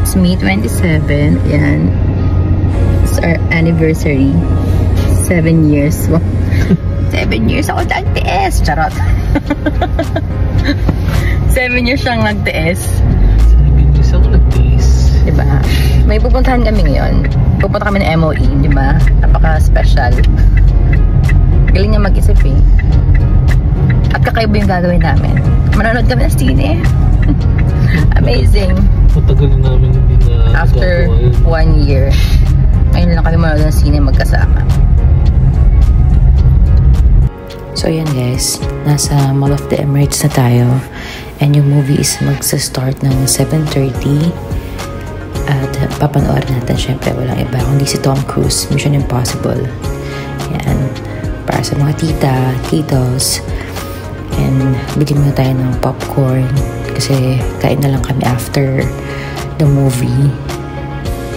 It's May 27. Ayan. It's our anniversary. 7 years. 7 years ako nagtiis. Charot. 7 years siyang nagtiis. 7 years ako nagtiis. Diba? May pupuntahan kami ngayon. Pupunta kami ng MOE, diba? Napaka-special. Galing niya mag-isip eh. At kakaiba yung gagawin namin. Manonood kami ng sine. Amazing. Matagal na namin hindi na after 1 year. Ngayon lang kami manonood ng sine magkasama. So yan guys, nasa Mall of the Emirates na tayo. And yung movie is magsa-start ng 7:30. At papanoorin natin syempre walang iba kundi si Tom Cruise, Mission Impossible. Yan. Para sa mga tita, titos. And bili muna tayo ng popcorn kasi kain na lang kami after the movie.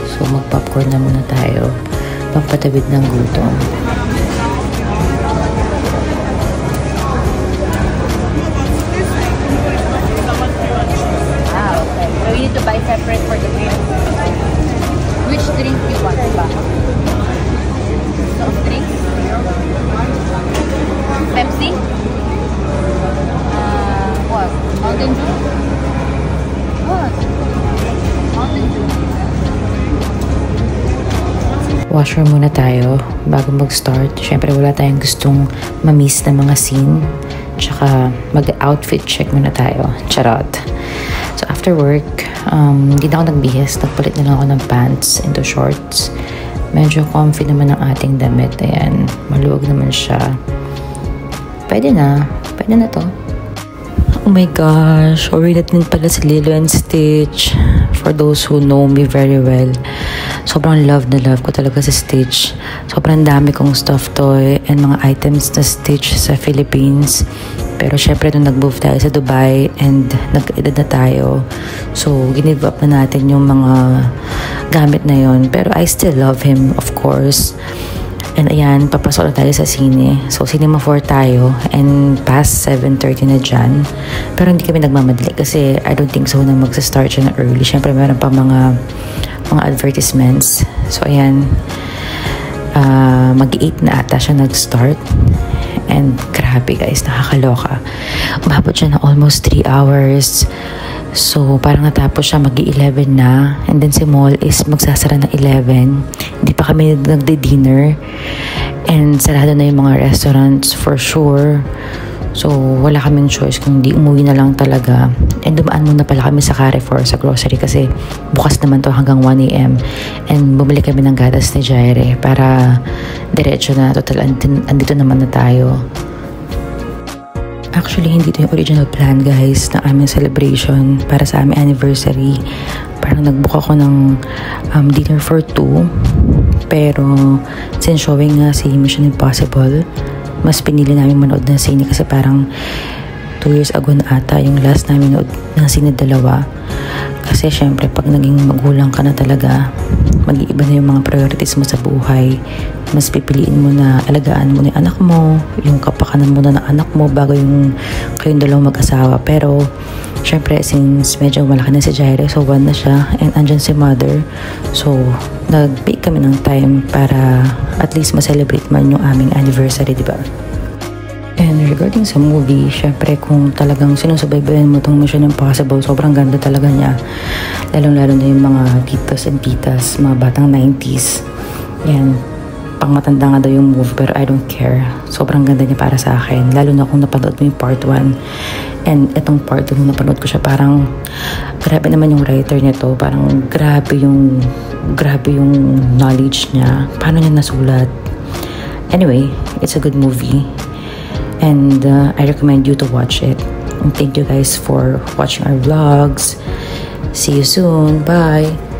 So mag-popcorn na muna tayo pampatawid ng gutom. Okay. So we need to buy separate for the drink. Which drink do you want to buy? Soft drinks? Pepsi? What? Mountain Dew? What? Mountain Dew. Washroom muna tayo bago mag-start. Siyempre wala tayong gustong ma-miss na mga scene. Tsaka mag-outfit check muna tayo. Charot. So after work, hindi na ako nagbihis. Nagpalit na lang ako ng pants into shorts. Medyo comfy naman ang ating damit. Ayan. Maluwag naman siya. Pwede na. Pwede na to. Oh my gosh, original din pala si Lilo and Stitch. For those who know me very well, sobrang love na love ko talaga si Stitch. Sobrang dami kong stuffed toy and mga items na Stitch sa Philippines. Pero syempre nung nag-move tayo sa Dubai and nag-edad na tayo, so ginive up na natin yung mga gamit na yon. Pero I still love him, of course. And ayan, papasok na tayo sa sine. So, Cinema 4 tayo. And past 7:30 na dyan. Pero hindi kami nagmamadali kasi I don't think so na magsa-start siya na early. Siyempre, meron pa mga advertisements. So, ayan. Mag-8 na ata siya nag-start. And grabe guys, nakakaloka. Umabot siya na almost 3 hours. So, parang natapos siya mag-11 na. And then si mall is magsasara ng 11. Hindi pa kami nagde-dinner. And sarado na yung mga restaurants for sure. So, wala kaming choice kung di umuwi na lang talaga. And dumaan muna pala kami sa Carrefour, sa grocery kasi bukas naman to hanggang 1 AM. And bumili kami ng gatas ni Jaire para diretso na. Total, andito naman na tayo. Actually, hindi ito yung original plan guys na aming celebration para sa aming anniversary. Parang nag-book ako ng dinner for 2. Pero since showing nga si Mission Impossible, mas pinili namin manood ng sine kasi parang 2 years ago na ata yung last namin nood ng sine dalawa. Kasi syempre pag naging magulang ka na talaga, mag-iiba na yung mga priorities mo sa buhay. Mas pipiliin mo na alagaan mo na yung anak mo, yung kapakanan mo na ng anak mo bago yung kayong dalawang mag-asawa. Pero syempre since medyo malaki na si Jaire, so 1 na siya and andyan si mother. So nag-make kami ng time para at least ma-celebrate man yung aming anniversary, diba? And regarding sa movie, syempre kung talagang sinusubaybayan mo itong Mission Impossible, sobrang ganda talaga niya. Lalong-lalo na yung mga titos and titas, mga batang 90s. Yan, pang matanda nga daw yung movie pero I don't care. Sobrang ganda niya para sa akin. Lalo na kung napanood mo yung part 1. And itong part 2 nung napanood ko siya, parang grabe naman yung writer niya to. Parang grabe yung knowledge niya. Paano niya nasulat. Anyway, it's a good movie. And I recommend you to watch it. And thank you guys for watching our vlogs. See you soon. Bye!